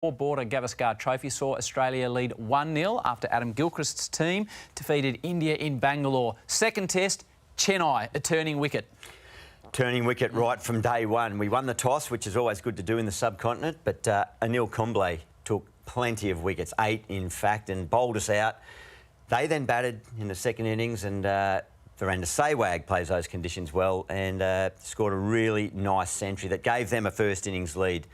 Border Gavaskar Trophy saw Australia lead 1-0 after Adam Gilchrist's team defeated India in Bangalore. Second test, Chennai, a turning wicket. Turning wicket right from day one. We won the toss, which is always good to do in the subcontinent, but Anil Kumble took plenty of wickets, 8 in fact, and bowled us out. They then batted in the second innings, and Virender Sehwag plays those conditions well and scored a really nice century that gave them a first innings lead.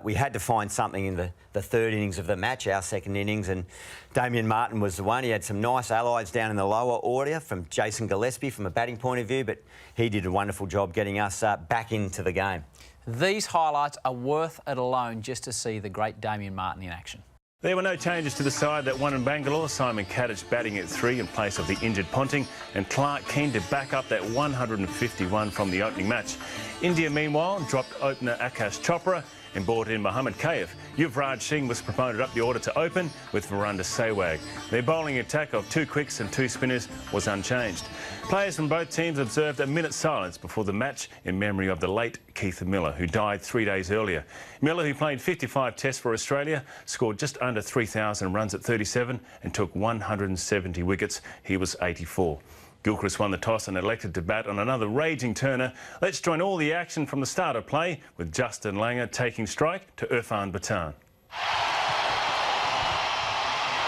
We had to find something in the third innings of the match, our second innings, and Damien Martyn was the one. He had some nice allies down in the lower order from Jason Gillespie from a batting point of view, but he did a wonderful job getting us back into the game. These highlights are worth it alone just to see the great Damien Martyn in action. There were no changes to the side that won in Bangalore. Simon Kadich batting at 3 in place of the injured Ponting, and Clark keen to back up that 151 from the opening match. India, meanwhile, dropped opener Akash Chopra and brought in Mohammad Kaif. Yuvraj Singh was promoted up the order to open with Virender Sehwag. Their bowling attack of 2 quicks and 2 spinners was unchanged. Players from both teams observed a minute's silence before the match in memory of the late Keith Miller, who died 3 days earlier. Miller, who played 55 tests for Australia, scored just under 3,000 runs at 37 and took 170 wickets. He was 84. Gilchrist won the toss and elected to bat on another raging turner. Let's join all the action from the start of play with Justin Langer taking strike to Irfan Pathan.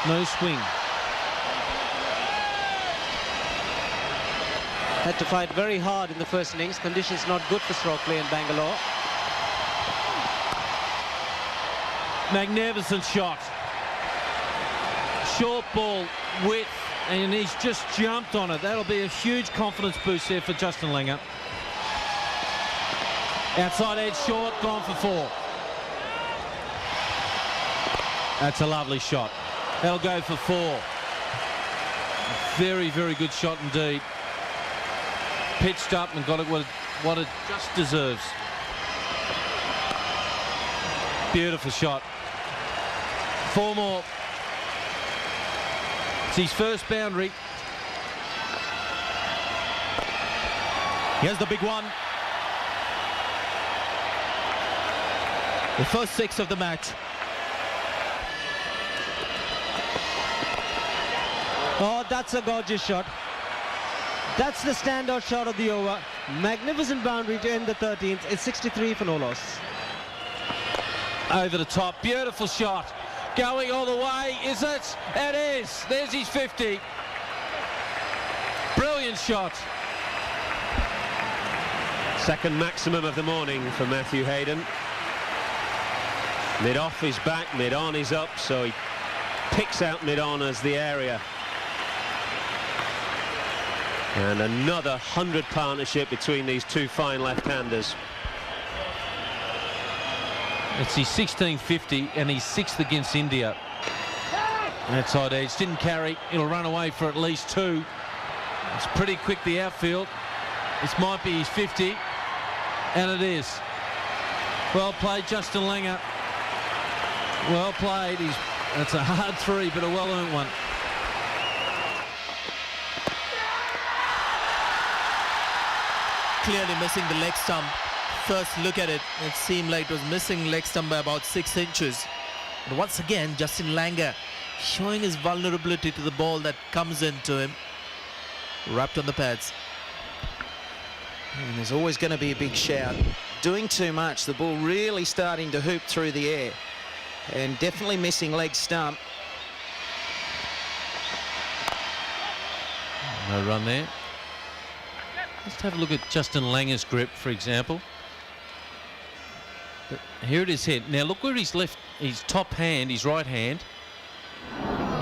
No swing. Had to fight very hard in the first innings. Conditions not good for stroke play in Bangalore. Magnificent shot. Short ball, width, and he's just jumped on it. That'll be a huge confidence boost there for Justin Langer. Outside edge short, gone for 4. That's a lovely shot. That'll go for 4. Very, very good shot indeed. Pitched up and got it what it just deserves. Beautiful shot. 4 more. It's his first boundary. Here's the big one. The first 6 of the match. Oh, that's a gorgeous shot. That's the standout shot of the over. Magnificent boundary to end the 13th. It's 63 for no loss. Over the top. Beautiful shot. Going all the way. Is it? It is. There's his 50. Brilliant shot. Second maximum of the morning for Matthew Hayden. Mid-off is back, mid-on is up, so he picks out mid-on as the area. And another 100 partnership between these 2 fine left-handers. It's his 1650 and he's 6th against India. Outside edge, didn't carry. It'll run away for at least 2. It's pretty quick, the outfield. This might be his 50, and it is. Well played, Justin Langer. Well played. That's a hard 3, but a well-earned one. Clearly missing the leg stump. First look at it, it seemed like it was missing leg stump by about 6 inches. But once again, Justin Langer showing his vulnerability to the ball that comes into him. Wrapped on the pads. And there's always going to be a big shout. Doing too much, the ball really starting to hoop through the air. And definitely missing leg stump. No run there. Let's have a look at Justin Langer's grip, for example. But here it is here. Now look where his top hand, his right hand,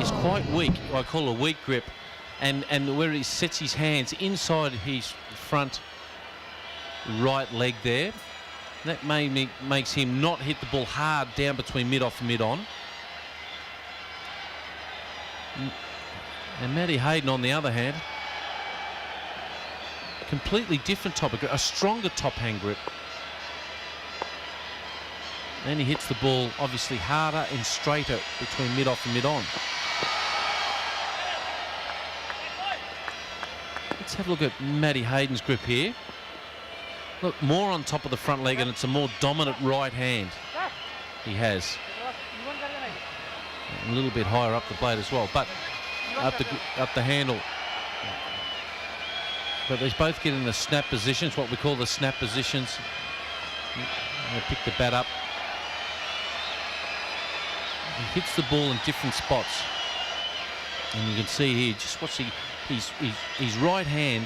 is quite weak. I call it a weak grip. And where he sets his hands inside his front right leg there, that makes him not hit the ball hard down between mid-off and mid-on. And Matty Hayden, on the other hand, completely different type of grip, a stronger top hand grip. Then he hits the ball obviously harder and straighter between mid-off and mid-on. Let's have a look at Matty Hayden's grip here. Look, more on top of the front leg, and it's a more dominant right hand he has. A little bit higher up the plate as well, but up the handle. But they both get in the snap positions, what we call the snap positions. They pick the bat up. He hits the ball in different spots. And you can see here, just watch his right hand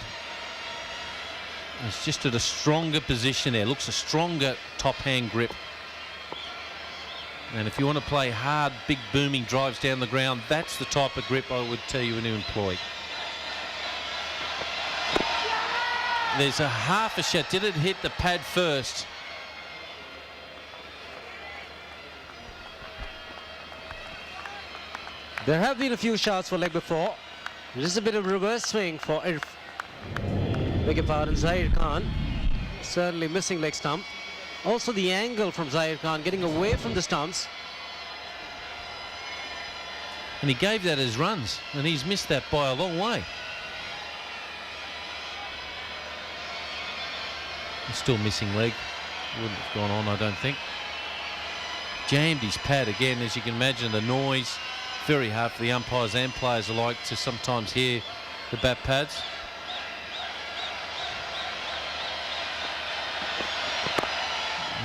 is just at a stronger position there. Looks a stronger top hand grip. And if you want to play hard, big booming drives down the ground, that's the type of grip I would tell you to employ. There's a half a shot. Did it hit the pad first? There have been a few shots for leg before. Just a bit of reverse swing for beg your pardon, Zahir Khan. Certainly missing leg stump. Also the angle from Zahir Khan getting away from the stumps. And he gave that as runs, and he's missed that by a long way. He's still missing leg. Wouldn't have gone on, I don't think. Jammed his pad again, as you can imagine, the noise. Very hard for the umpires and players alike to sometimes hear the bat pads.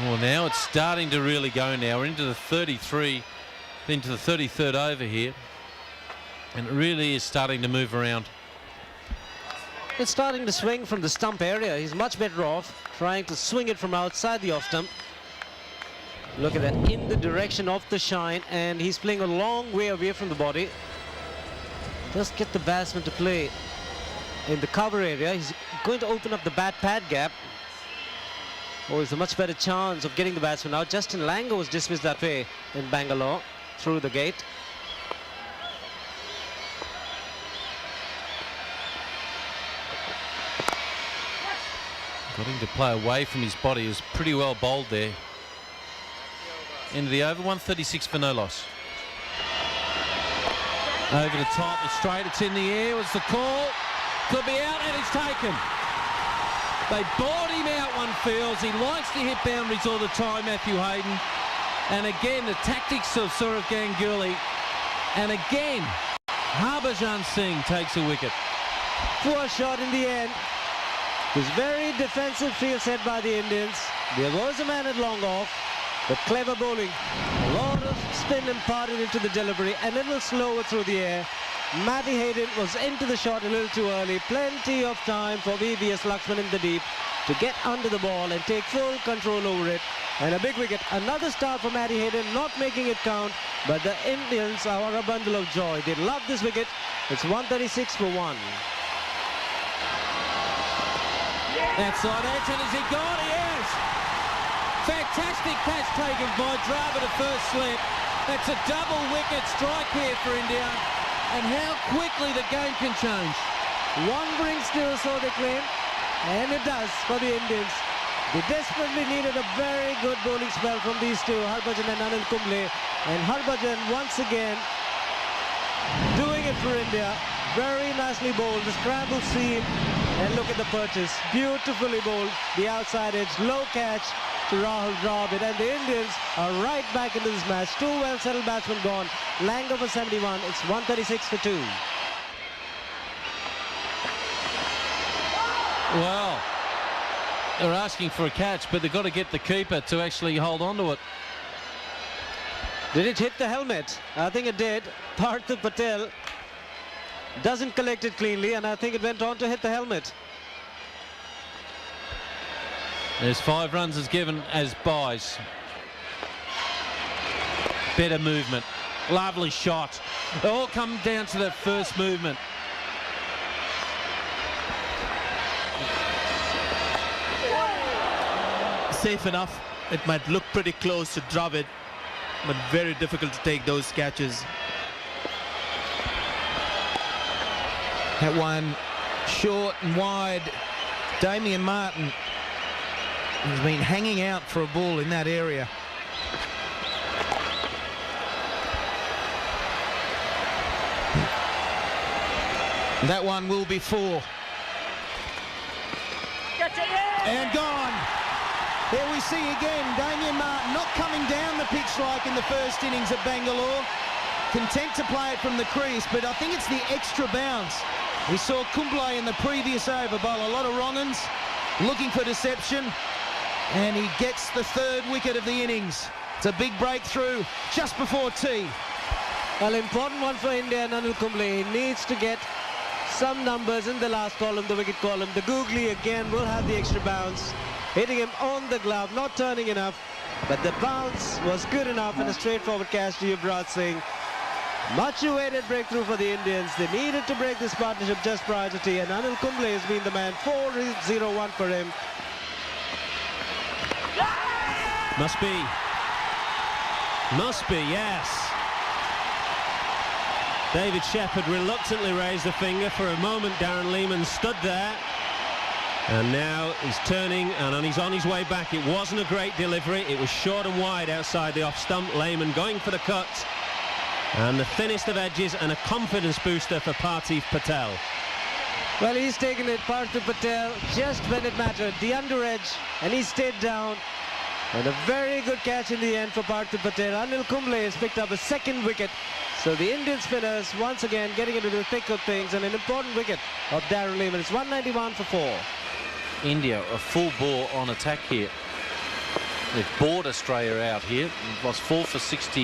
Well, now it's starting to really go now. We're into the 33, into the 33rd over here. And it really is starting to move around. It's starting to swing from the stump area. He's much better off trying to swing it from outside the off stump. Look at that, in the direction of the shine, and he's playing a long way away from the body. Just get the batsman to play in the cover area. He's going to open up the bat pad gap. Oh, it's a much better chance of getting the batsman out. Justin Langer was dismissed that way in Bangalore through the gate. Got him to play away from his body. He was pretty well bowled there. Into the over, 136 for no loss. Over the top, it's straight, it's in the air, was the call. Could be out, and it's taken. They bored him out, one feels. He likes to hit boundaries all the time, Matthew Hayden. And again, the tactics of Sourav Ganguly. And again, Harbhajan Singh takes a wicket. Poor shot in the end. It was very defensive field set by the Indians. There was a man at long off. But clever bowling, a lot of spin imparted into the delivery, a little slower through the air. Matty Hayden was into the shot a little too early. Plenty of time for VVS Laxman in the deep to get under the ball and take full control over it. And a big wicket. Another start for Matty Hayden, not making it count. But the Indians are a bundle of joy. They love this wicket. It's 136 for 1. Outside edge, and has he got? He has. Fantastic catch taken by Dravid at first slip. That's a double wicket strike here for India. And how quickly the game can change. One brings two, so they claim. And it does for the Indians. They desperately needed a very good bowling spell from these two, Harbhajan and Anil Kumble. And Harbhajan once again doing it for India. Very nicely bowled, the scramble seam. And look at the purchase. Beautifully bowled. The outside edge, low catch to Rahul Dravid, and the Indians are right back into this match. Two well-settled batsmen gone. Langer for 71. It's 136 for 2. Well, they're asking for a catch, but they've got to get the keeper to actually hold on to it. Did it hit the helmet? I think it did. Parthiv Patel doesn't collect it cleanly, and I think it went on to hit the helmet. There's 5 runs as given as buys. Better movement. Lovely shot. It all come down to that first movement. Safe enough. It might look pretty close to Dravid, but very difficult to take those catches. That one short and wide. Damien Martin has been hanging out for a ball in that area. That one will be 4. And gone. There we see again Damien Martin not coming down the pitch like in the first innings at Bangalore. content to play it from the crease, but I think it's the extra bounce. We saw Kumble in the previous over bowl a lot of wrong-uns, looking for deception, and he gets the third wicket of the innings. It's a big breakthrough just before tea. Well, important one for India and Anil Kumble. He needs to get some numbers in the last column, the wicket column. The googly again will have the extra bounce, hitting him on the glove, not turning enough, but the bounce was good enough and a straightforward catch to Yuvraj Singh. Much awaited breakthrough for the Indians. They needed to break this partnership just prior to tea, and Anil Kumble has been the man. 4-0-1 for him. Must be, yes. David Shepherd reluctantly raised the finger. For a moment, Darren Lehmann stood there. And now he's turning and he's on his way back. It wasn't a great delivery. It was short and wide outside the off stump. Lehmann going for the cut. And the thinnest of edges and a confidence booster for Parthiv Patel. Well, he's taken it, Parthiv Patel, just when it mattered. The under edge, and he stayed down. And a very good catch in the end for Parthiv Patel. Anil Kumble has picked up a second wicket. So the Indian spinners once again getting into the thick of things, and an important wicket of Darren Lehmann. It's 191 for 4. India a full bore on attack here. They've bored Australia out here. They've lost 4 for 68.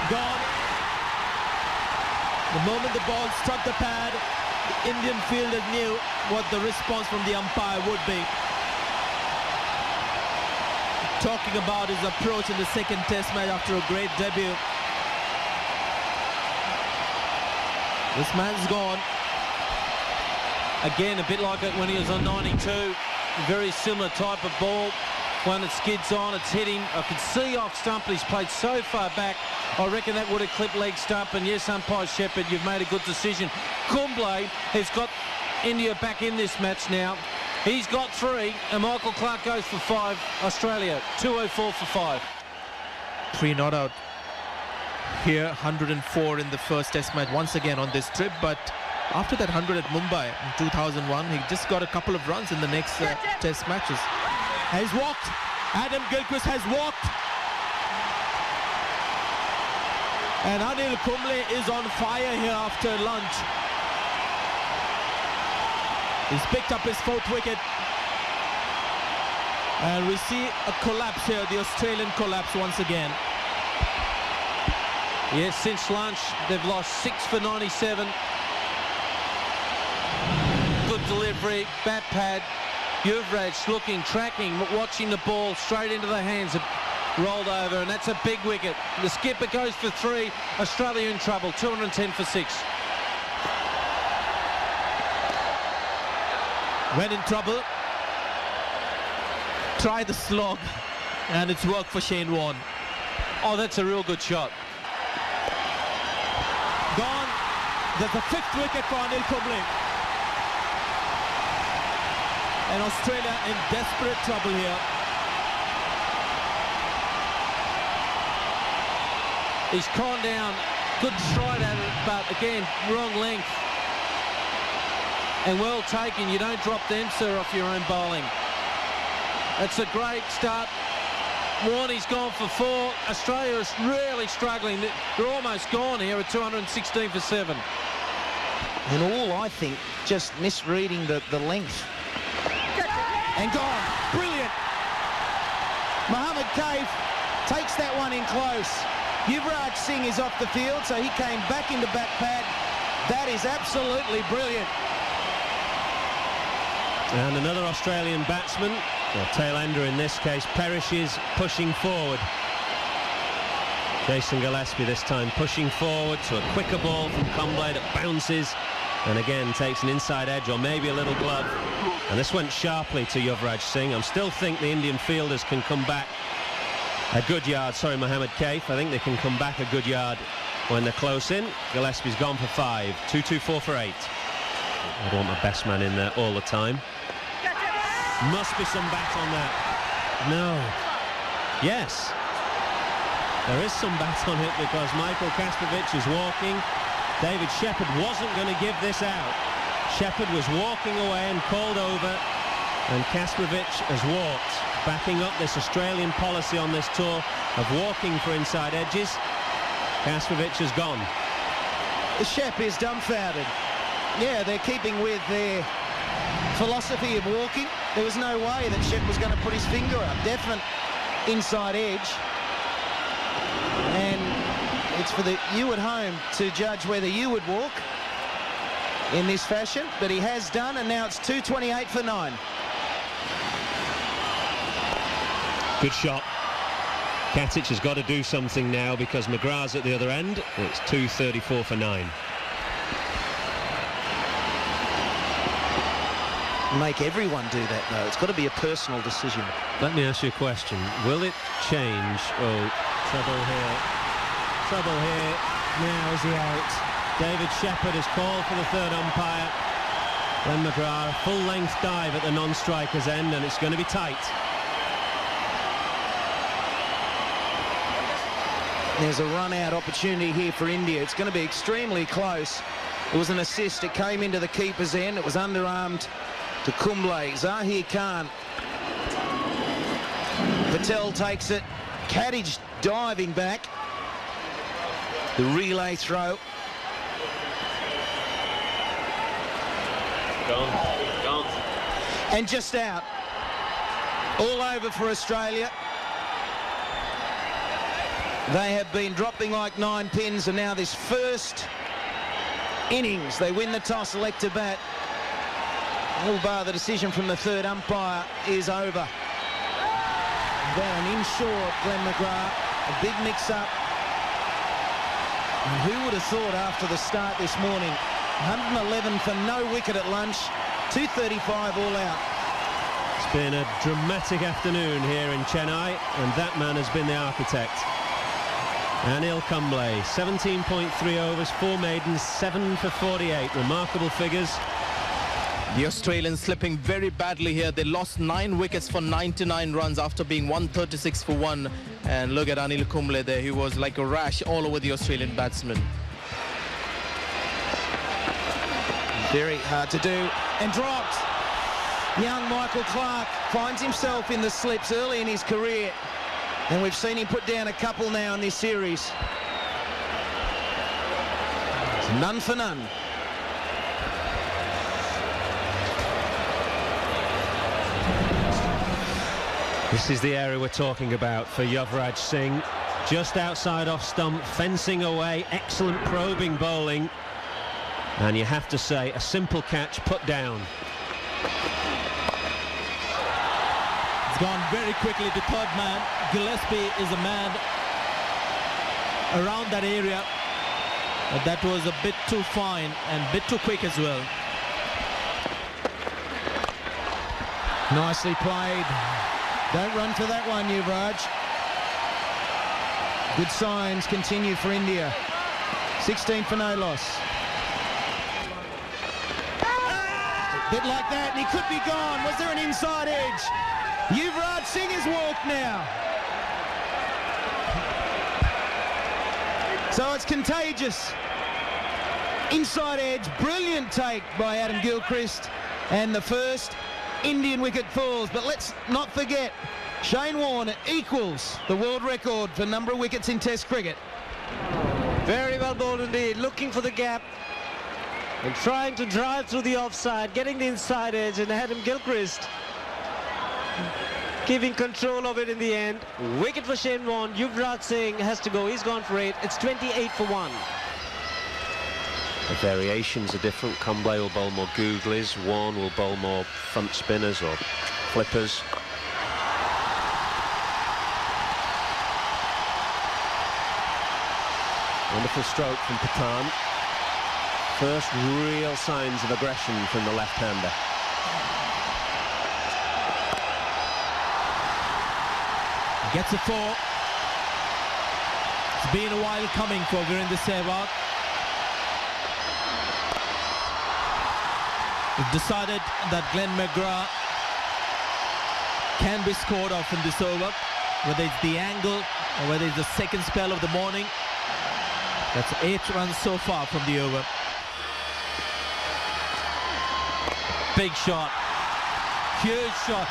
Gone. The moment the ball struck the pad, the Indian fielders knew what the response from the umpire would be. Talking about his approach in the second test match after a great debut. This man's gone. Again, a bit like it when he was on 92. Very similar type of ball. When it skids on, it's hitting. I can see off stump, but he's played so far back. I reckon that would have clipped leg stump. And yes, umpire Shepherd, you've made a good decision. Kumble has got India back in this match now. He's got 3, and Michael Clarke goes for 5. Australia, 204 for 5. 3 not out here, 104 in the first test match once again on this trip, but after that 100 at Mumbai in 2001, he just got a couple of runs in the next test matches. Has walked. Adam Gilchrist has walked. And Anil Kumble is on fire here after lunch. He's picked up his 4th wicket. And we see a collapse here, the Australian collapse once again. Yes, since lunch, they've lost 6 for 97. Good delivery, bat pad. Yuvraj looking, tracking, watching the ball straight into the hands. Rolled over, and that's a big wicket. The skipper goes for 3. Australia in trouble, 210 for 6. When in trouble, try the slog, and it's worked for Shane Warne. Oh, that's a real good shot. Gone. There's the 5th wicket for Anil Kumble. And Australia in desperate trouble here. He's gone down, good stride at it, but again, wrong length. And well taken. You don't drop them, sir, off your own bowling. That's a great start. Warnie's gone for 4. Australia is really struggling. They're almost gone here at 216 for 7. And all, I think, just misreading the length. And gone. Brilliant. Mohammad Kaif takes that one in close. Yuvraj Singh is off the field, so he came back into back pad. That is absolutely brilliant. And another Australian batsman, or tail ender in this case, perishes pushing forward. Jason Gillespie this time pushing forward to a quicker ball from Kumble that bounces and again takes an inside edge or maybe a little glove. And this went sharply to Yuvraj Singh. I still think the Indian fielders can come back a good yard. Sorry, Mohammad Kaif. I think they can come back a good yard when they're close in. Gillespie's gone for 5. 2-2-4 for 8. I don't want my best man in there all the time. Must be some bat on that. No. Yes. There is some bat on it because Michael Kastrovic is walking. David Shepherd wasn't going to give this out. Shepherd was walking away and called over, and Kastrovic has walked. backing up this Australian policy on this tour of walking for inside edges. Kastrovic has gone. Shep is dumbfounded. Yeah, they're keeping with their philosophy of walking. There was no way that Shep was going to put his finger up. Definite inside edge. And it's for you at home to judge whether you would walk in this fashion, but he has done, and now it's 2:28 for 9. Good shot. Katic has got to do something now because McGrath's at the other end. It's 2:34 for 9. Make everyone do that, though. It's got to be a personal decision. Let me ask you a question. Will it change? Oh, trouble here. Trouble here. Now is he out? David Shepherd has called for the third umpire. Glenn McGrath, full-length dive at the non-striker's end, and it's going to be tight. There's a run-out opportunity here for India. It's going to be extremely close. It was an assist. It came into the keeper's end. It was underarmed to Kumble. Zahir Khan. Patel takes it. Katic diving back. The relay throw. Gone. And just out. All over for Australia. They have been dropping like 9 pins, and now this first innings, they win the toss, elect to bat. All bar the decision from the third umpire is over. Down in short, Glenn McGrath, a big mix-up. And who would have thought after the start this morning, 111 for no wicket at lunch, 235 all out. It's been a dramatic afternoon here in Chennai, and that man has been the architect. Anil Kumble, 17.3 overs, 4 maidens, 7 for 48. Remarkable figures. The Australians slipping very badly here. They lost 9 wickets for 99 runs after being 136 for 1. And look at Anil Kumble there. He was like a rash all over the Australian batsmen. Very hard to do. And dropped. Young Michael Clarke finds himself in the slips early in his career. And we've seen him put down a couple now in this series. It's none for none. This is the area we're talking about for Yuvraj Singh. Just outside off stump, fencing away, excellent probing bowling. And you have to say, a simple catch put down. It's gone very quickly to third man. Gillespie is a man around that area. But that was a bit too fine and a bit too quick as well. Nicely played. Don't run for that one, Yuvraj. Good signs continue for India. 16 for no loss. A bit like that, and he could be gone. Was there an inside edge? Yuvraj Singh has walked now. So it's contagious. Inside edge, brilliant take by Adam Gilchrist, and the first Indian wicket falls. But let's not forget, Shane Warne equals the world record for number of wickets in Test cricket. Very well bowled indeed, looking for the gap and trying to drive through the offside, getting the inside edge, and Adam Gilchrist keeping control of it in the end. Wicket for Shane Warne. Yuvraj Singh has to go. He's gone for 8. It's 28 for 1. The variations are different. Kumble will bowl more googlies. Warne will bowl more front spinners or flippers. Wonderful stroke from Pathan. First real signs of aggression from the left-hander. Gets a 4. It's been a while coming for Virendra Sehwag. We've decided that Glenn McGrath can be scored off in this over, whether it's the angle or whether it's the second spell of the morning. That's 8 runs so far from the over. Big shot. Huge shot.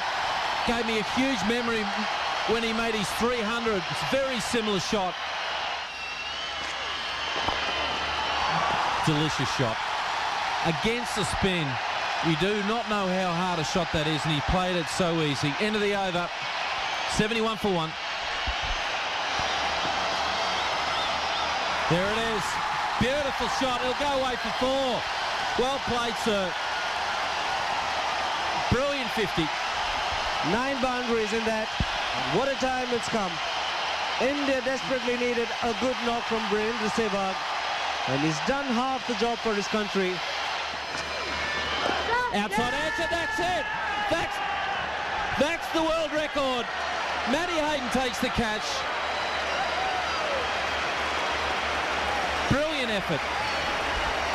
gave me a huge memory when he made his 300. It's a very similar shot. Delicious shot. Against the spin. You do not know how hard a shot that is, and he played it so easy. End of the over. 71 for 1. There it is. Beautiful shot. It'll go away for 4. Well played, sir. Brilliant 50. 9 boundaries in that. What a time it's come. India desperately needed a good knock from Virendra Sehwag, and he's done half the job for his country. Outside answer, that's it. That's the world record. Matty Hayden takes the catch. Brilliant effort.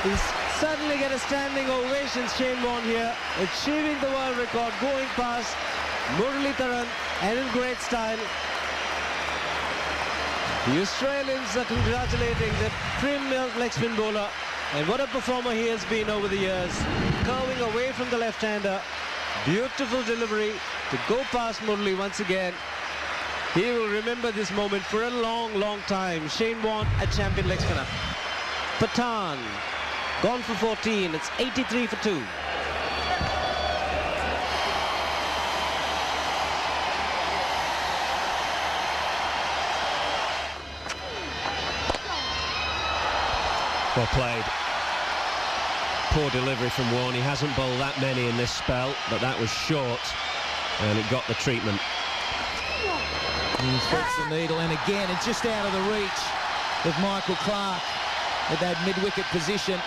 He's suddenly get a standing ovation, Shane Warne here, achieving the world record, going past Muralitharan, and in great style. The Australians are congratulating the premier leg spin bowler, and what a performer he has been over the years. Curving away from the left-hander, beautiful delivery to go past Murali once again. He will remember this moment for a long, long time. Shane Warne, a champion leg spinner. Pathan, gone for 14. It's 83 for 2. Well played. Poor delivery from Warne. He hasn't bowled that many in this spell, but that was short, and it got the treatment. He threads the needle, and again, it's just out of the reach of Michael Clarke at that mid-wicket position.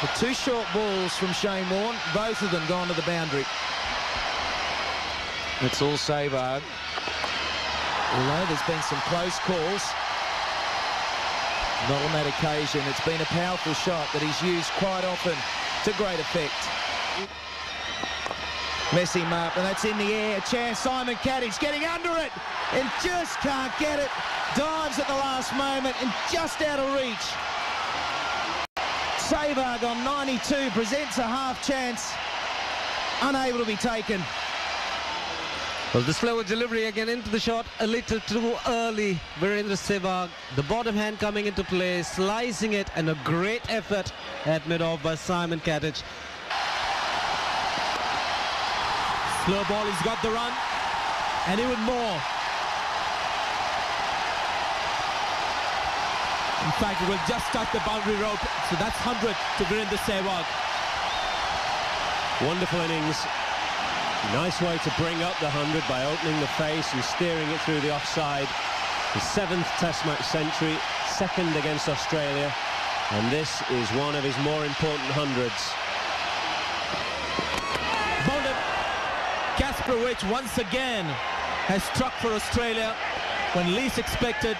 The 2 short balls from Shane Warne, both of them gone to the boundary. It's all Sehwag. Although there's been some close calls, not on that occasion. It's been a powerful shot that he's used quite often to great effect. Mess him up, and that's in the air. Chance, Simon Kadich getting under it and just can't get it. Dives at the last moment and just out of reach. Sehwag on 92 presents a half chance, unable to be taken. Well, the slower delivery again into the shot, a little too early. Virendra Sehwag, the bottom hand coming into play, slicing it, and a great effort at mid-off by Simon Kadich. Slow ball, he's got the run, and even more. In fact, it will just touch the boundary rope, so that's 100 to Virendra Sehwag. Wonderful innings. Nice way to bring up the 100 by opening the face and steering it through the offside. His 7th Test match century, 2nd against Australia, and this is one of his more important 100s. Kasparowicz once again has struck for Australia when least expected.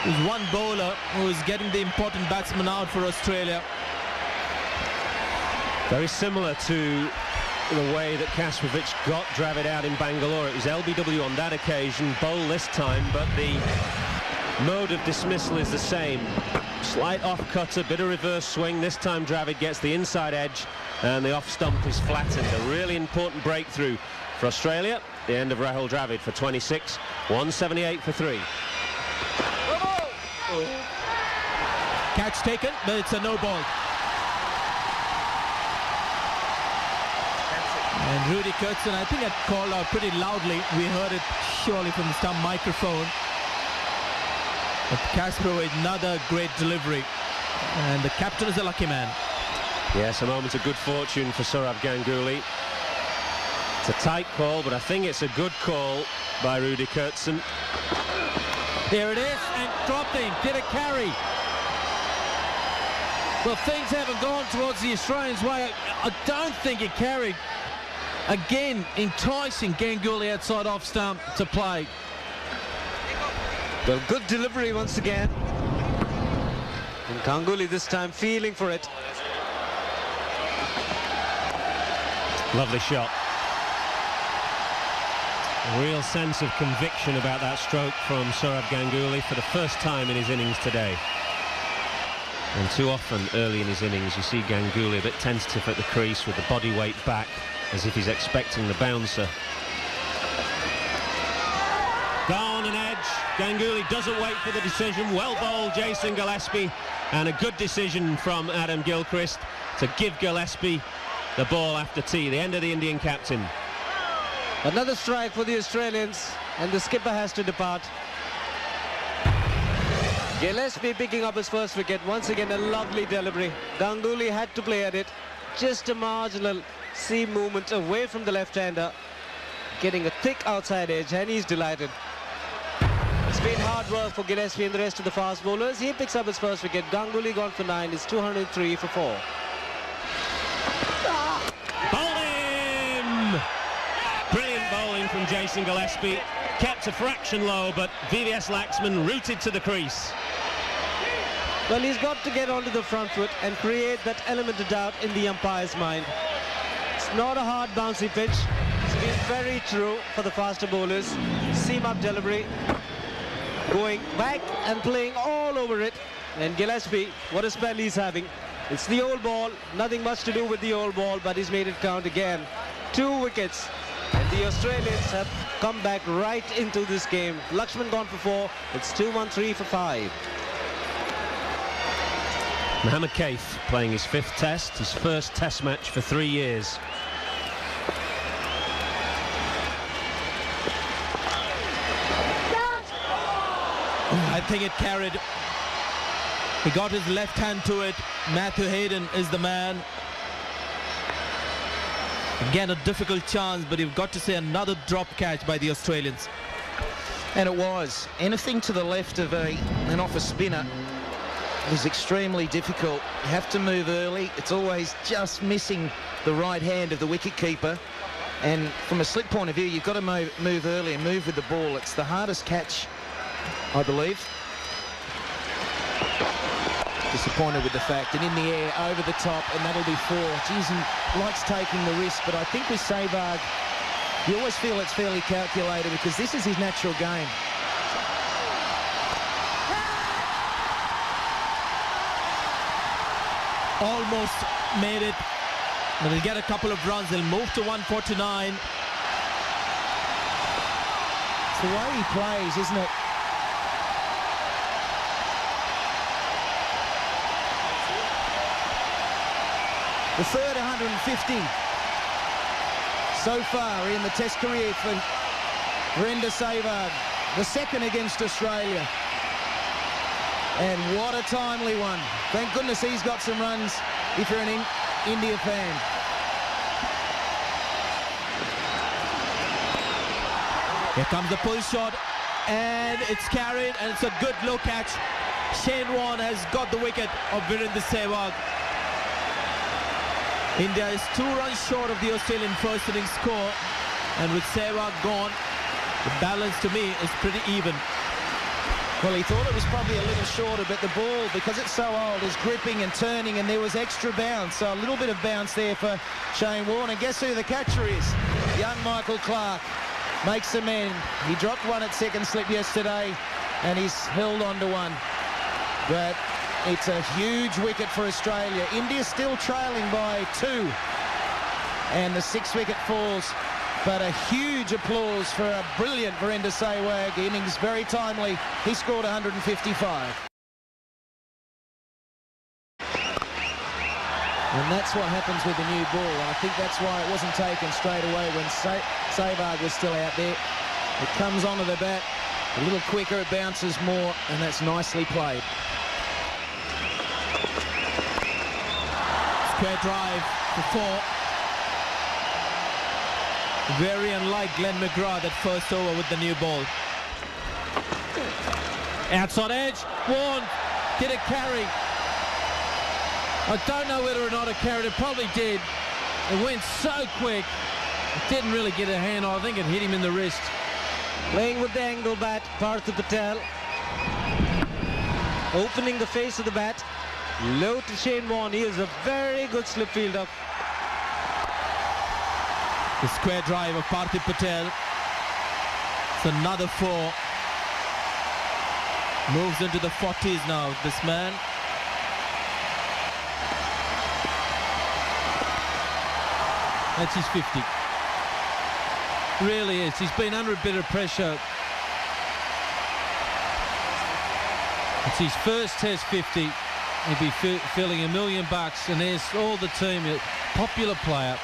There's one bowler who is getting the important batsman out for Australia. Very similar to the way that Kasparowicz got Dravid out in Bangalore. It was LBW on that occasion, bowl this time, but the mode of dismissal is the same. Slight off-cutter, bit of reverse swing. This time Dravid gets the inside edge and the off-stump is flattened. A really important breakthrough for Australia. The end of Rahul Dravid for 26, 178 for 3. Catch taken, but it's a no ball. And Rudy Kurtzen, I think, had called out pretty loudly. We heard it surely from the stump microphone. But Kasparowicz, another great delivery. And the captain is a lucky man. Yes, a moment of good fortune for Sourav Ganguly. It's a tight call, but I think it's a good call by Rudy Kurtzen. There it is, and dropped in. Did it carry? Well, things haven't gone towards the Australians' way. I don't think it carried. Again, enticing Ganguly outside off stump to play. Well, good delivery once again. And Ganguly this time feeling for it. Lovely shot. A real sense of conviction about that stroke from Sourav Ganguly for the first time in his innings today. And too often early in his innings you see Ganguly a bit tentative at the crease with the body weight back, as if he's expecting the bouncer. Down an edge. Ganguly doesn't wait for the decision. Well bowled, Jason Gillespie, and a good decision from Adam Gilchrist to give Gillespie the ball after tea. The end of the Indian captain. Another strike for the Australians, and the skipper has to depart. Gillespie picking up his first wicket. Once again, a lovely delivery. Ganguly had to play at it. Just a marginal seam movement away from the left-hander. Getting a thick outside edge, and he's delighted. It's been hard work for Gillespie and the rest of the fast bowlers. He picks up his first wicket. Ganguly gone for 9. It's 203 for 4. Bowling! Brilliant bowling from Jason Gillespie. Kept a fraction low, but VVS Laxman rooted to the crease. Well, he's got to get onto the front foot and create that element of doubt in the umpire's mind. It's not a hard bouncy pitch. It's been very true for the faster bowlers. Seam up delivery. Going back and playing all over it. And Gillespie, what a spell he's having. It's the old ball. Nothing much to do with the old ball, but he's made it count again. 2 wickets. And the Australians have come back right into this game. Lakshman gone for 4. It's 2-1-3 for 5. Mohammad Kaif playing his 5th test, his first test match for 3 years. I think it carried. He got his left hand to it. Matthew Hayden is the man. Again, a difficult chance, but you've got to say another drop catch by the Australians. And it was. Anything to the left of an off a spinner is extremely difficult. You have to move early. It's always just missing the right hand of the wicketkeeper. And from a slip point of view, you've got to move early and move with the ball. It's the hardest catch, I believe. Disappointed with the fact, and in the air, over the top, and that'll be 4. Geez, he likes taking the risk, but I think with Sehwag, you always feel it's fairly calculated because this is his natural game. Almost made it, but he'll get a couple of runs. He'll move to 149. It's the way he plays, isn't it? The third 150 so far in the Test career for Virender Sehwag. The second against Australia. And what a timely one. Thank goodness he's got some runs if you're an India fan. Here comes the pull shot, and it's carried, and it's a good low catch. Shane Warne has got the wicket of Virender Sehwag. India is 2 runs short of the Australian first innings score, and with Sehwag gone, the balance to me is pretty even. Well, he thought it was probably a little shorter, but the ball, because it's so old, is gripping and turning, and there was extra bounce. So a little bit of bounce there for Shane Warne. And guess who the catcher is? Young Michael Clarke makes amend. He dropped one at second slip yesterday, and he's held on to one. But it's a huge wicket for Australia. India still trailing by 2. And the 6th wicket falls. But a huge applause for a brilliant Virender Sehwag innings, very timely. He scored 155. And that's what happens with the new ball. And I think that's why it wasn't taken straight away when Sehwag was still out there. It comes onto the bat a little quicker, it bounces more, and that's nicely played. Square drive for 4. Very unlike Glenn McGrath that first over with the new ball. Outside edge, Warne, did it carry? I don't know whether or not it carried, it probably did. It went so quick, it didn't really get a hand on. I think it hit him in the wrist. Playing with the angle bat, Partha Patel. Opening the face of the bat. Low to Shane Warne. He is a very good slip fielder. The square drive of Partha Patel. It's another 4. Moves into the 40s now, this man. That's his 50. Really is. He's been under a bit of pressure. It's his first Test 50. He'd be feeling $1 million, and there's all the team. A popular player.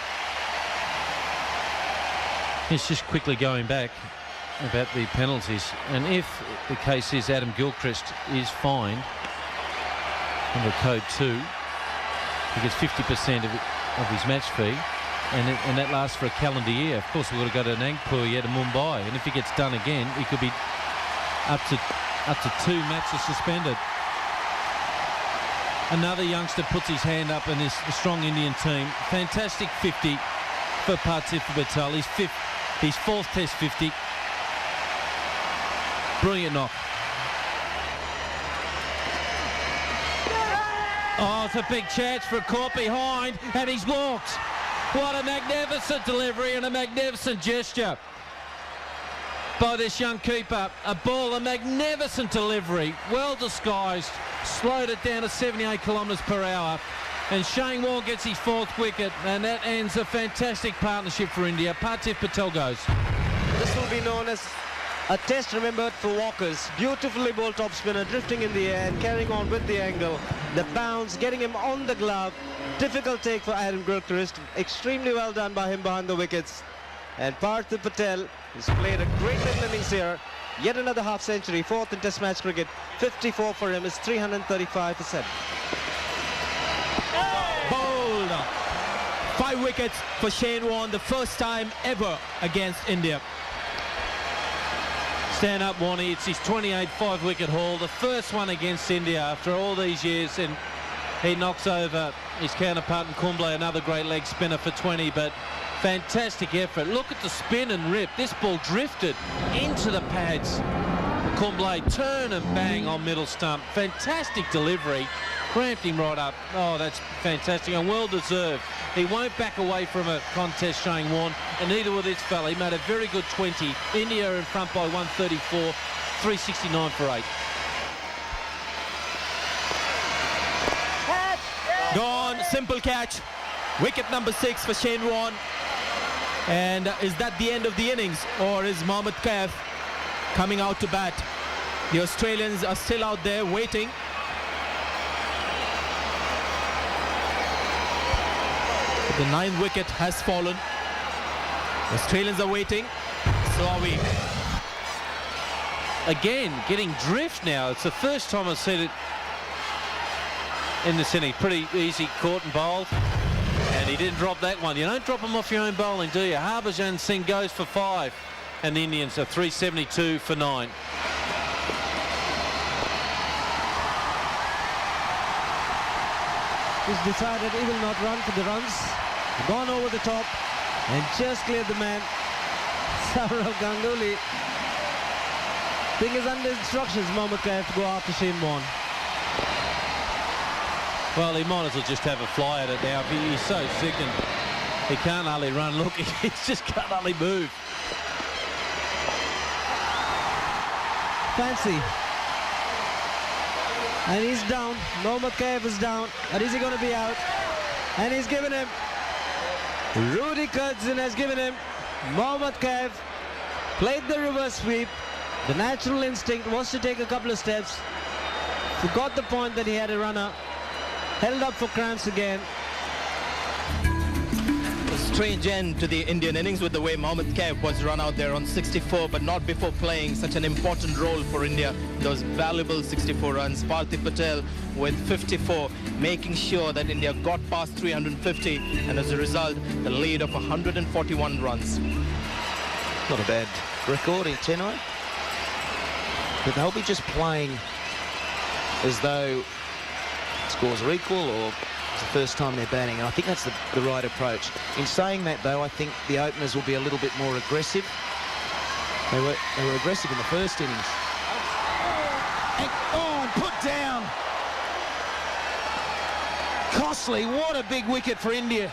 It's just quickly going back about the penalties, and if the case is Adam Gilchrist is fined under Code 2, he gets 50% of his match fee, and that lasts for a calendar year. Of course, we've got to go to Nagpur yet to Mumbai, and if he gets done again, he could be up to 2 matches suspended. Another youngster puts his hand up in this strong Indian team. Fantastic 50 for Parthiv Patel. His 4th Test 50. Brilliant knock. Oh, it's a big chance for a caught behind, and he's walked. What a magnificent delivery and a magnificent gesture by this young keeper. A ball, a magnificent delivery, well disguised, slowed it down to 78 kilometres per hour. And Shane Warne gets his 4th wicket, and that ends a fantastic partnership for India. Parthiv Patel goes. This will be known as a test remembered for Walkers. Beautifully bowled top spinner, drifting in the air and carrying on with the angle. The bounce, getting him on the glove. Difficult take for Adam Gilchrist. Extremely well done by him behind the wickets. And Parthiv Patel has played a great little innings here. Yet another half century, 4th in Test match cricket. 54 for him is 335%. Bowled. 5 wickets for Shane Warne, the first time ever against India. Stand up, Warnie. It's his 28 5-wicket haul, the first one against India after all these years, and he knocks over his counterpart in Kumble, another great leg spinner for 20, but fantastic effort. Look at the spin and rip. This ball drifted into the pads. Kumble turn and bang on middle stump. Fantastic delivery. Cramped him right up. Oh, that's fantastic and well deserved. He won't back away from a contest, Shane Warne, and neither will this fella. He made a very good 20. India are in front by 134, 369 for 8. Gone, simple catch. Wicket number 6 for Shane Warne. And is that the end of the innings, or is Mohammad Kaif coming out to bat? The Australians are still out there waiting. The 9th wicket has fallen. The Australians are waiting. So are we. Again, getting drift now. It's the first time I've seen it in this inning. Pretty easy, caught and bowled. And he didn't drop that one. You don't drop them off your own bowling, do you? Harbhajan Singh goes for 5. And the Indians are 372 for 9. He's decided he will not run for the runs. Gone over the top and just cleared the man. Saurav Ganguly. Thing is under instructions, Mohammad Kaif to go after Shane Warne. Well, he might as well just have a fly at it now. He's so sickened. He can't hardly run. Look, he just can't hardly move. Fancy. And he's down. Mohammad Kaif is down. And is he going to be out? And he's given him. Rudy Kurtzin has given him. Mohammad Kaif played the reverse sweep. The natural instinct was to take a couple of steps. Forgot the point that he had a runner. Held up for cramps again. A strange end to the Indian innings with the way Mohammad Kaif was run out there on 64, but not before playing such an important role for India. Those valuable 64 runs. Parthiv Patel with 54, making sure that India got past 350, and as a result, the lead of 141 runs. Not a bad record in Chennai. But they'll be just playing as though scores are equal, or it's the first time they're batting, and I think that's the right approach. In saying that, though, I think the openers will be a little bit more aggressive. They were aggressive in the first innings. And put down. Costly, what a big wicket for India.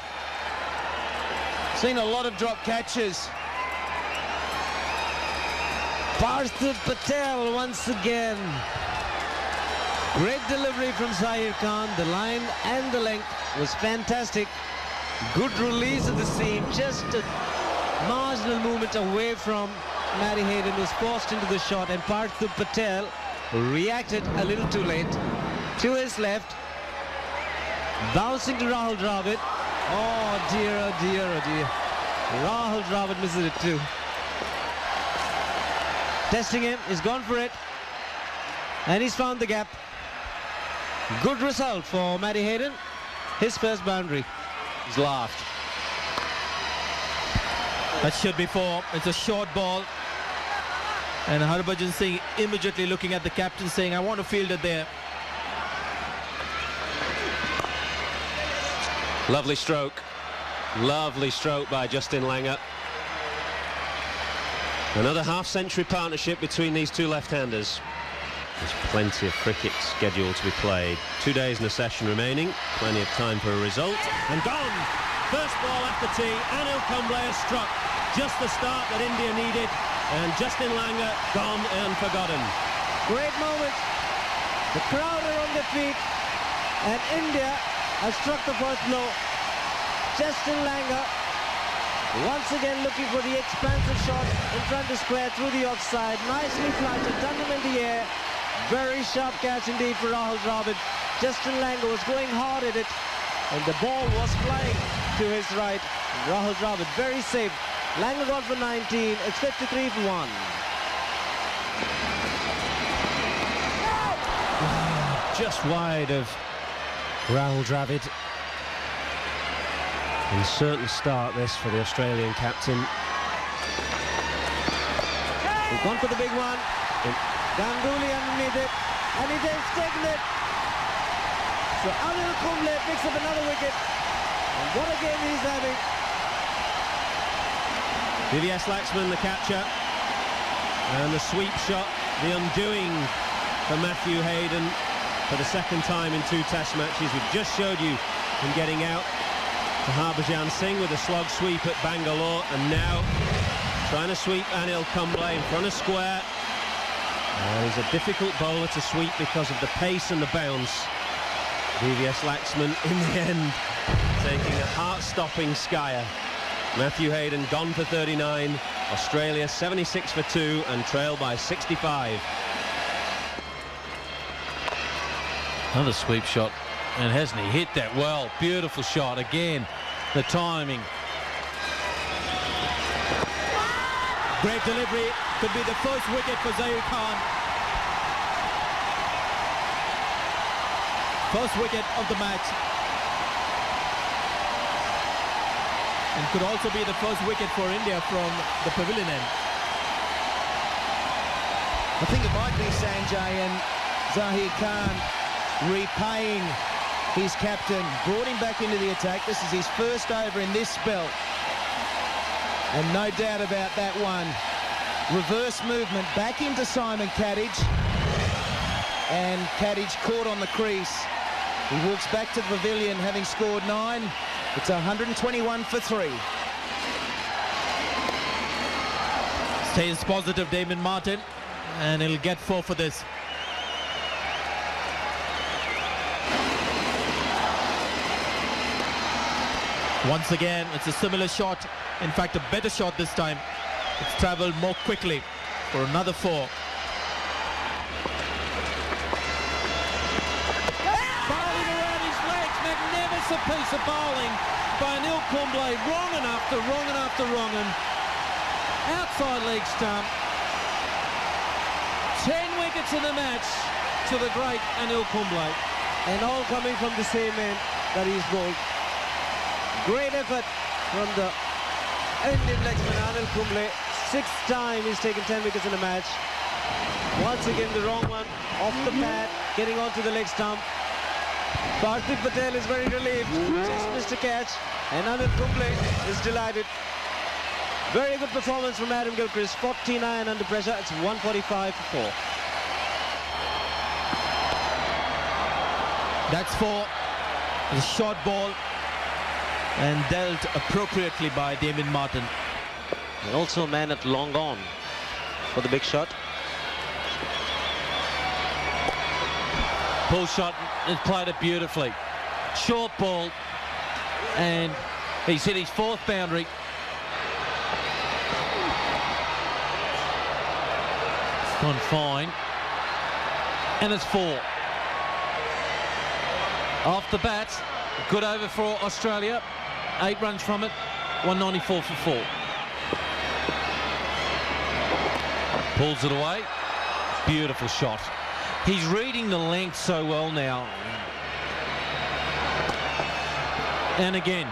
Seen a lot of drop catches. Parthiv Patel once again. Great delivery from Zahir Khan. The line and the length was fantastic. Good release of the seam, just a marginal movement away from Matty Hayden, was forced into the shot, and Parthu Patel reacted a little too late. To his left, bouncing to Rahul Dravid. Oh dear, oh dear, oh dear. Rahul Dravid misses it too. Testing him, he's gone for it, and he's found the gap. Good result for Matty Hayden. His first boundary. He's laughed. That should be 4. It's a short ball. And Harbhajan Singh immediately looking at the captain saying, I want to field it there. Lovely stroke. Lovely stroke by Justin Langer. Another half-century partnership between these two left-handers. There's plenty of cricket scheduled to be played. 2 days and a session remaining. Plenty of time for a result. And gone! First ball after tea. Anil Kumble has struck. Just the start that India needed. And Justin Langer gone and forgotten. Great moment. The crowd are on their feet. And India has struck the first blow. Justin Langer once again looking for the expansive shot in front of square through the offside. Nicely flighted, done him in the air. Very sharp catch indeed for Rahul Dravid. Justin Langer was going hard at it, and the ball was flying to his right. Rahul Dravid very safe. Langer gone for 19. It's 53 for 1. Just wide of Rahul Dravid. Uncertain start this for the Australian captain. He's gone for the big one. Ganguly underneath it, and he's taken it. So Anil Kumble picks up another wicket. And what a game he's having. VVS Laxman, the catcher, and the sweep shot, the undoing for Matthew Hayden for the second time in 2 test matches. We've just showed you him getting out to Harbhajan Singh with a slog sweep at Bangalore, and now trying to sweep Anil Kumble in front of square. And he's a difficult bowler to sweep because of the pace and the bounce. VVS Laxman in the end taking a heart-stopping skyer. Matthew Hayden gone for 39. Australia 76 for 2 and trail by 65. Another sweep shot, and hasn't he hit that well? Beautiful shot again. The timing. Great delivery. Could be the first wicket for Zair Khan. First wicket of the match. And could also be the first wicket for India from the pavilion end. I think it might be Sanjay and Zair Khan repaying his captain. Brought him back into the attack. This is his first over in this spell. And no doubt about that one. Reverse movement back into Simon Kadich. And Kadich caught on the crease. He walks back to the pavilion having scored 9. It's 121 for 3. Stays positive, Damon Martin. And he'll get 4 for this. Once again, it's a similar shot. In fact, a better shot this time. It's travelled more quickly for another 4. Bowling around his legs, magnificent piece of bowling by Anil Kumble. Wrong and after wrong and after wrong, and outside leg stump. 10 wickets in the match to the great Anil Kumble. And all coming from the same end that he's bowled. Great effort from the Indian legsman Anil Kumble. 6th time he's taken 10 wickets in a match. Once again the wrong one, off the pad, getting onto the leg stump. Parthu Patel is very relieved, just missed a catch, and Anil Kumble is delighted. Very good performance from Adam Gilchrist, 49 under pressure, it's 145 for 4. That's 4. A short ball and dealt appropriately by Damon Martin. And also a man at long on for the big shot. Pull shot, and played it beautifully. Short ball, and He's hit his 4th boundary. Gone fine. And it's 4. Off the bat, good over for Australia. 8 runs from it, 194 for 4. Pulls it away. Beautiful shot. He's reading the length so well now. And again,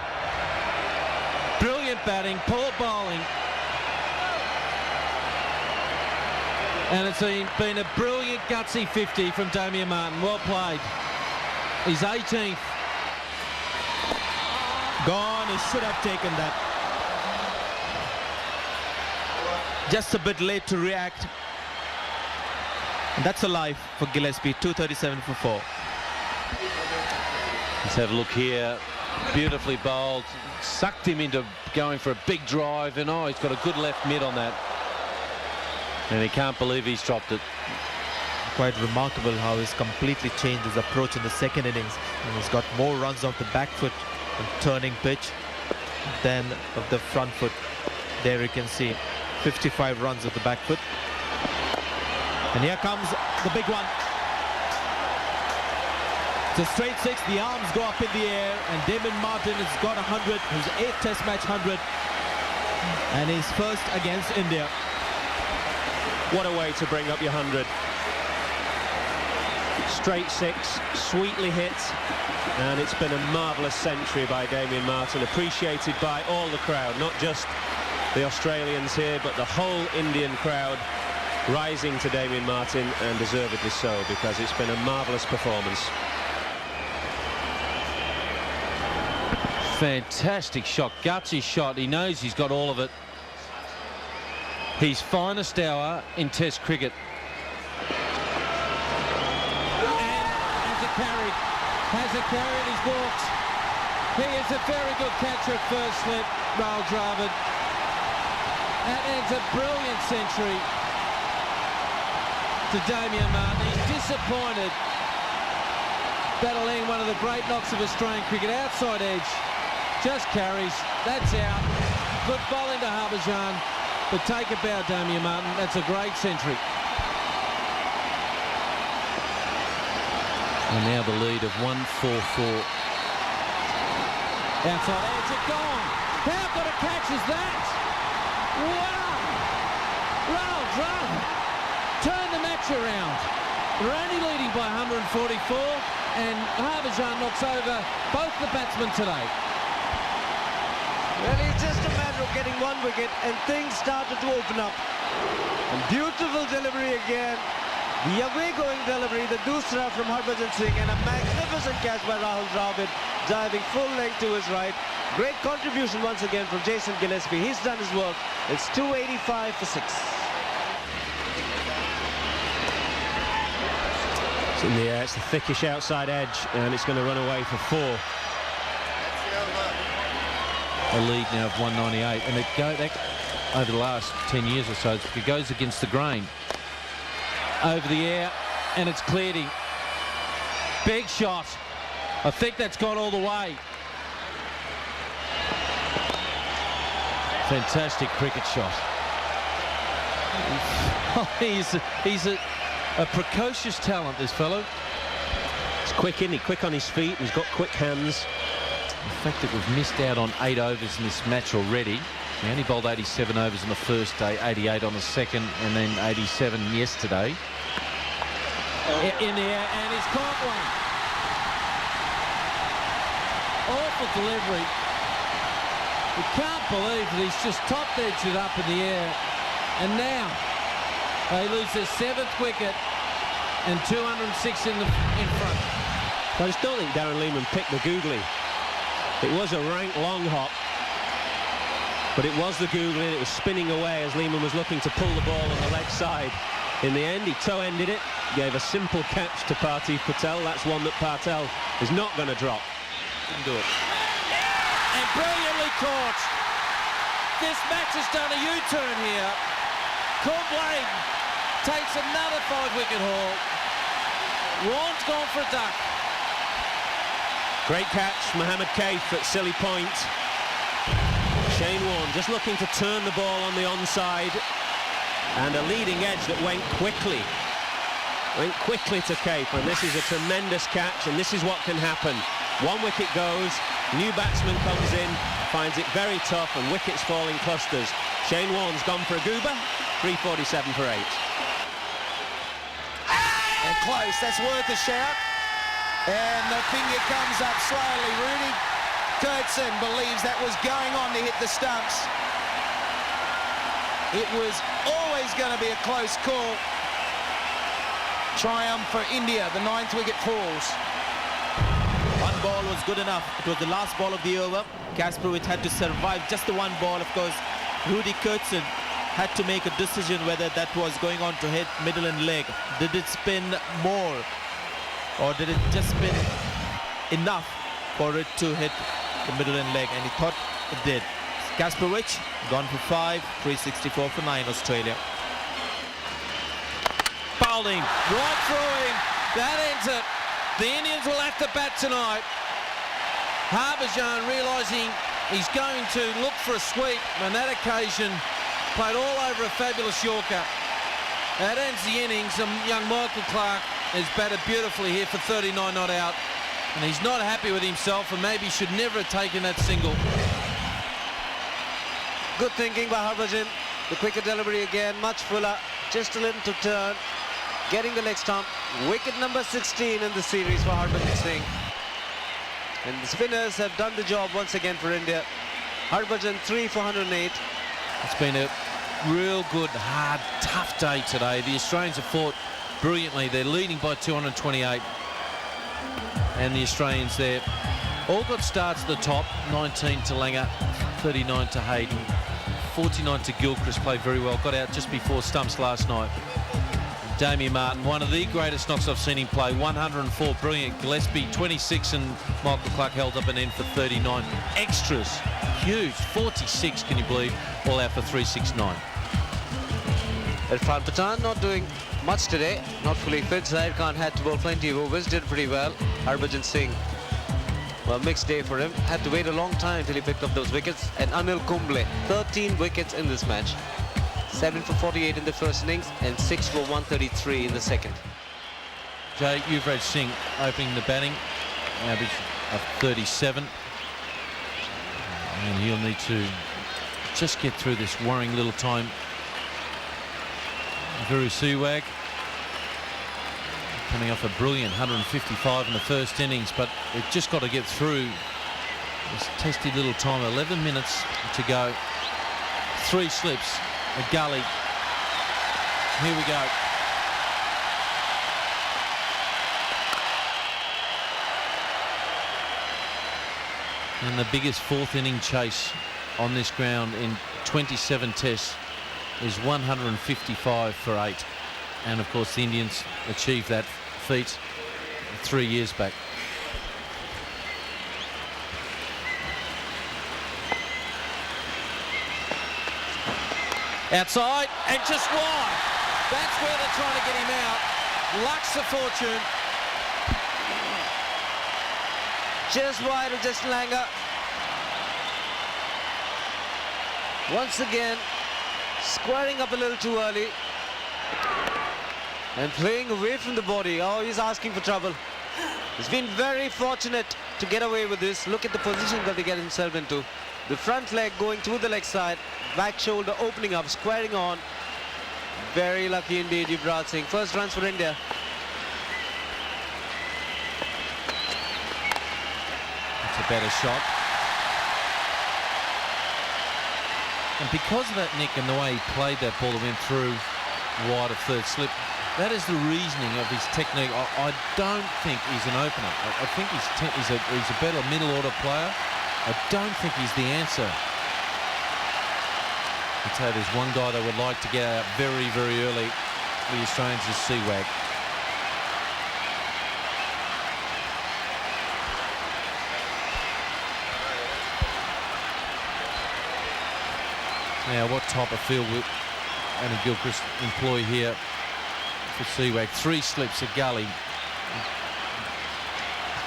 brilliant batting, poor bowling. And it's been a brilliant gutsy 50 from Damian Martin. Well played. He's 18th. Gone. He should have taken that. Just a bit late to react. And that's a life for Gillespie. 237 for 4. Let's have a look here. Beautifully bowled. Sucked him into going for a big drive. And he's got a good left mid on that. And he can't believe he's dropped it. Quite remarkable how he's completely changed his approach in the second innings. And he's got more runs off the back foot and turning pitch than of the front foot. There you can see 55 runs of the back foot. And here comes the big one. It's a straight 6. The arms go up in the air. And Damian Martin has got 100. His 8th Test match 100. And he's first against India. What a way to bring up your 100. Straight 6, sweetly hit, and it's been a marvellous century by Damian Martin, appreciated by all the crowd, not just the Australians here, but the whole Indian crowd rising to Damian Martin, and deservedly so, because it's been a marvellous performance. Fantastic shot, gutsy shot. He knows he's got all of it. His finest hour in Test cricket. Has it carried his walks. He is a very good catcher at first slip, Rahul Dravid. That ends a brilliant century to Damian Martin. He's disappointed. That'll end one of the great knocks of Australian cricket. Outside edge, just carries. That's out. Good bowling to Harbhajan, but take a bow, Damian Martin. That's a great century. And now the lead of 144. Outside edge, it's gone. How good a catch is that? Wow! Rahul Dravid turned the match around. They're only leading by 144, and Harbhajan knocks over both the batsmen today. Well, it's just a matter of getting one wicket, and things started to open up. And beautiful delivery again. The away-going delivery, the doosra from Harbhajan Singh, and a magnificent catch by Rahul Dravid, diving full length to his right. Great contribution once again from Jason Gillespie. He's done his work. It's 285 for 6. It's in the air, it's the thickish outside edge, and it's going to run away for 4. A lead now of 198, and over the last 10 years or so, it goes against the grain. Over the air, and it's cleared him. Big shot. I think that's gone all the way. Fantastic cricket shot. He's a precocious talent, this fellow. He's quick, isn't he? Quick on his feet. He's got quick hands. The fact that we've missed out on 8 overs in this match already. He only bowled 87 overs on the first day, 88 on the second, and then 87 yesterday. In the air, and he's caught one. Awful delivery. You can't believe that he's just top-edged it up in the air. And now they lose their 7th wicket and 206 in front. I just don't think Darren Lehmann picked the googly. It was a rank long hop. But it was the googly, and it was spinning away as Lehmann was looking to pull the ball on the leg side. In the end, he toe-ended it, gave a simple catch to Parthiv Patel. That's one that Patel is not going to drop. Didn't do it. And brilliantly caught. This match has done a U-turn here. Kumble takes another 5-wicket haul. Warren's gone for a duck. Great catch, Mohammed Kaif at Silly Point. Shane Warne just looking to turn the ball on the onside, and a leading edge that went quickly to Cape, and this is a tremendous catch, and this is what can happen. One wicket goes, new batsman comes in, finds it very tough, and wickets fall in clusters. Shane Warne's gone for a goober, 347 for 8. And close, that's worth a shout. And the finger comes up slowly. Rudy Kurtzen believes that was going on to hit the stumps. It was always going to be a close call. Triumph for India, the 9th wicket falls. One ball was good enough. It was the last ball of the over. Kasparov had to survive just the one ball. Of course, Rudy Kurtzen had to make a decision whether that was going on to hit middle and leg. Did it spin more, or did it just spin enough for it to hit the middle and leg? And he thought it did. Kasparov gone for 5, 364 for 9, Australia. Bowling right through him. That ends it. The Indians will have to bat tonight. Harbhajan realising he's going to look for a sweep. On that occasion, played all over a fabulous Yorker. That ends the innings. Young Michael Clarke has batted beautifully here for 39 not out. And he's not happy with himself, and maybe should never have taken that single. Good thinking by Harbhajan. The quicker delivery again, much fuller, just a little to turn, getting the leg stump. Wicket number 16 in the series for Harbhajan Singh. And the spinners have done the job once again for India. Harbhajan 3 for 108. It's been a real good, hard, tough day today. The Australians have fought brilliantly. They're leading by 228. And the Australians there all got starts at the top. 19 to Langer, 39 to Hayden, 49 to Gilchrist, played very well. Got out just before stumps last night. Damien Martin, one of the greatest knocks I've seen him play. 104, brilliant. Gillespie, 26, and Michael Clarke held up an end for 39. Extras, huge, 46, can you believe? All out for 369. Irfan Pathan not doing much today, not fully fit. Zahir Khan had to bowl plenty of overs, did pretty well. Harbhajan Singh, well, mixed day for him. Had to wait a long time until he picked up those wickets. And Anil Kumble, 13 wickets in this match. 7 for 48 in the first innings and 6 for 133 in the second. Jay, Yuvraj Singh opening the batting, average of 37. And he'll need to just get through this worrying little time. Viru Sehwag coming off a brilliant 155 in the first innings, but they've just got to get through this testy little time. 11 minutes to go. 3 slips, a gully. Here we go. And the biggest 4th inning chase on this ground in 27 tests is 155 for 8. And of course the Indians achieved that feat 3 years back. Outside and just wide. That's where they're trying to get him out. Lux of fortune. Just wide of Justin Langer. Once again, squaring up a little too early. And playing away from the body. Oh, he's asking for trouble. He's been very fortunate to get away with this. Look at the position that he got himself into. The front leg going to the leg side. Back shoulder opening up, squaring on. Very lucky indeed, Yuvraj Singh. First runs for India. That's a better shot. And because of that, Nick, and the way he played that ball that went through wide of 3rd slip, that is the reasoning of his technique. I don't think he's an opener. I think he's a better middle order player. I don't think he's the answer. I'd say there's one guy that would like to get out very, very early. The Australians is Sehwag. Now, what type of field will Adam Gilchrist employ here for Sehwag? 3 slips, a gully,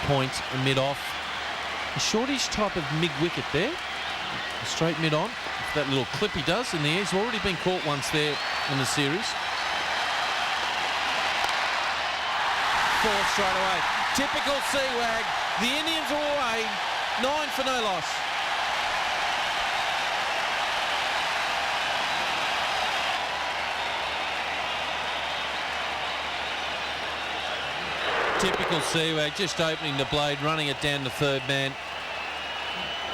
point, a mid-off. A shortish type of mid-wicket there. Straight mid on. That little clip he does in the air. He's already been caught once there in the series. 4 straight away. Typical Seawag. The Indians are away. 9 for no loss. Typical Seawag, just opening the blade, running it down to third man.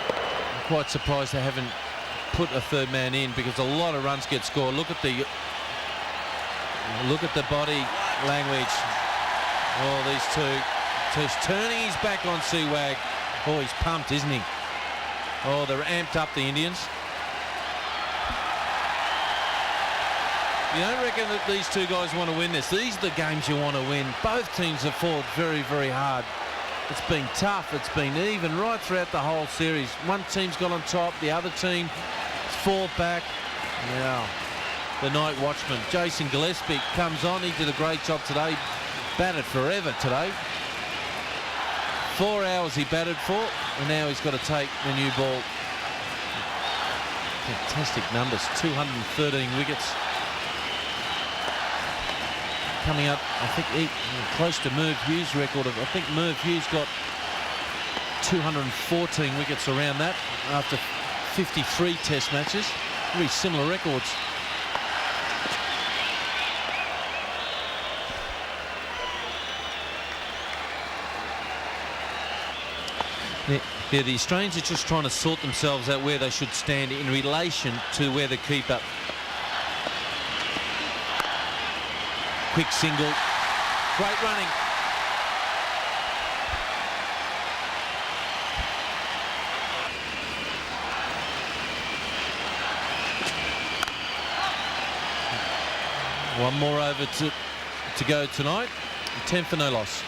I'm quite surprised they haven't put a third man in, because a lot of runs get scored. Look at the body language. Oh, these two. So he's turning his back on Seawag. Oh, he's pumped, isn't he? Oh, they're amped up, the Indians. You don't reckon that these two guys want to win this? These are the games you want to win. Both teams have fought very, very hard. It's been tough. It's been even right throughout the whole series. One team's got on top. The other team fought back. Now, the night watchman, Jason Gillespie, comes on. He did a great job today. Batted forever today. 4 hours he batted for, and now he's got to take the new ball. Fantastic numbers. 213 wickets. Coming up, I think, close to Merv Hughes' record of, I think Merv Hughes got 214 wickets around that after 53 test matches. Very similar records. Yeah, the Australians are just trying to sort themselves out where they should stand in relation to where the keeper. Quick single. Great running. One more over to go tonight. 10 for no loss.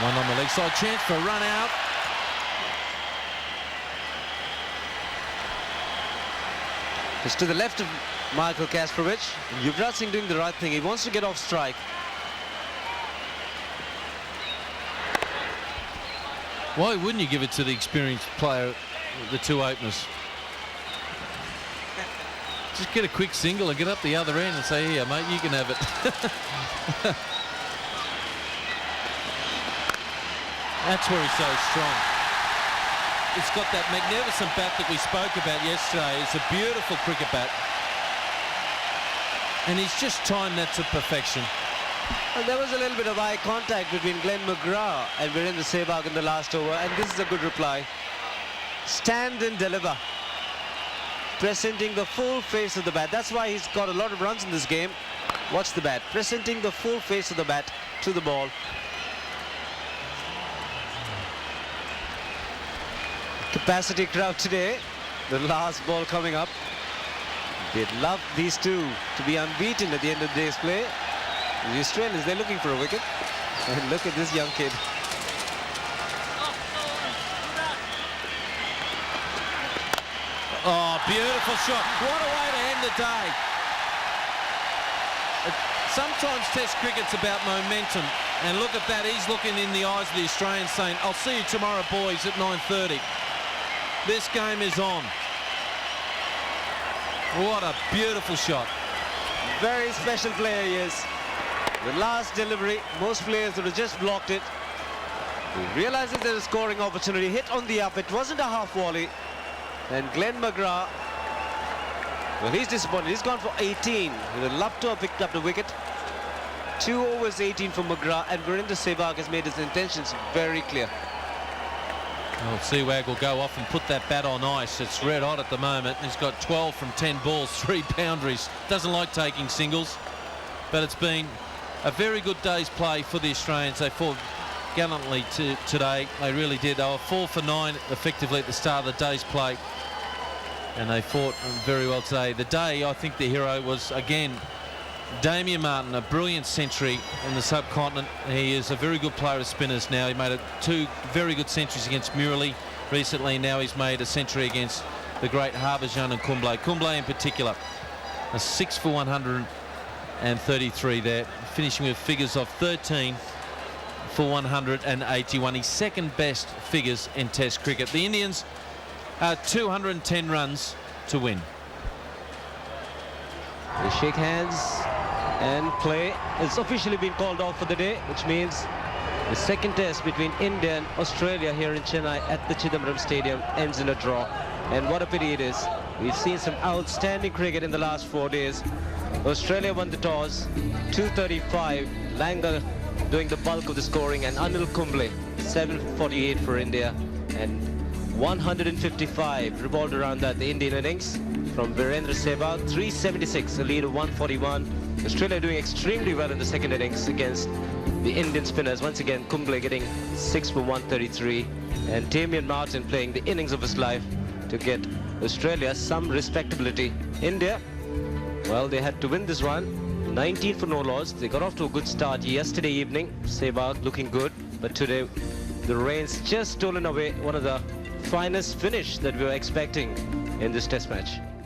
One on the leg side. Chance for a run out. Just to the left of Michael Kasparovich. Yuvraj Singh doing the right thing. He wants to get off strike. Why wouldn't you give it to the experienced player, the two openers? Just get a quick single and get up the other end and say, here, mate, you can have it. That's where he's so strong. It's got that magnificent bat that we spoke about yesterday. It's a beautiful cricket bat. And he's just timed that to perfection. Well, there was a little bit of eye contact between Glenn McGrath and Virendra Sehwag in the last over, and this is a good reply. Stand and deliver. Presenting the full face of the bat. That's why he's got a lot of runs in this game. Watch the bat. Presenting the full face of the bat to the ball. Capacity crowd today. The last ball coming up. They'd love these two to be unbeaten at the end of the day's play. The Australians, they're looking for a wicket. And look at this young kid. Oh, beautiful shot. What a way to end the day. Sometimes Test cricket's about momentum. And look at that. He's looking in the eyes of the Australians saying, I'll see you tomorrow, boys, at 9:30. This game is on. What a beautiful shot. Very special player he is. The last delivery, most players would have just blocked it. He realizes there's a scoring opportunity. Hit on the up. It wasn't a half volley. And Glenn McGrath, well, he's disappointed. He's gone for 18. He would love to have picked up the wicket. 2 overs 18 for McGrath, and Virendra Sehwag has made his intentions very clear. Well, Sehwag will go off and put that bat on ice. It's red hot at the moment. He's got 12 from 10 balls, 3 boundaries. Doesn't like taking singles, but it's been a very good day's play for the Australians. They fought gallantly today. They really did. They were 4 for 9 effectively at the start of the day's play, and they fought very well today. The day, I think the hero was, again, Damien Martin, a brilliant century in the subcontinent. He is a very good player of spinners now. He made 2 very good centuries against Murali recently. Now he's made a century against the great Harbhajan and Kumble. Kumble in particular, a 6 for 133 there, finishing with figures of 13 for 181, his second best figures in Test cricket. The Indians are 210 runs to win. They shake hands and play. It's officially been called off for the day, which means the second test between India and Australia here in Chennai at the Chidambaram Stadium ends in a draw. And what a pity it is. We've seen some outstanding cricket in the last 4 days. Australia won the toss, 235. Langer doing the bulk of the scoring, and Anil Kumble, 748 for India. And 155 revolved around that, the Indian innings from Virendra Sehwag, 376, a lead of 141. Australia doing extremely well in the second innings against the Indian spinners. Once again, Kumble getting 6 for 133, and Damian Martin playing the innings of his life to get Australia some respectability. India, well, they had to win this one, 19 for no loss. They got off to a good start yesterday evening. Sehwag looking good, but today the rain's just stolen away one of the finest finish that we were expecting in this test match.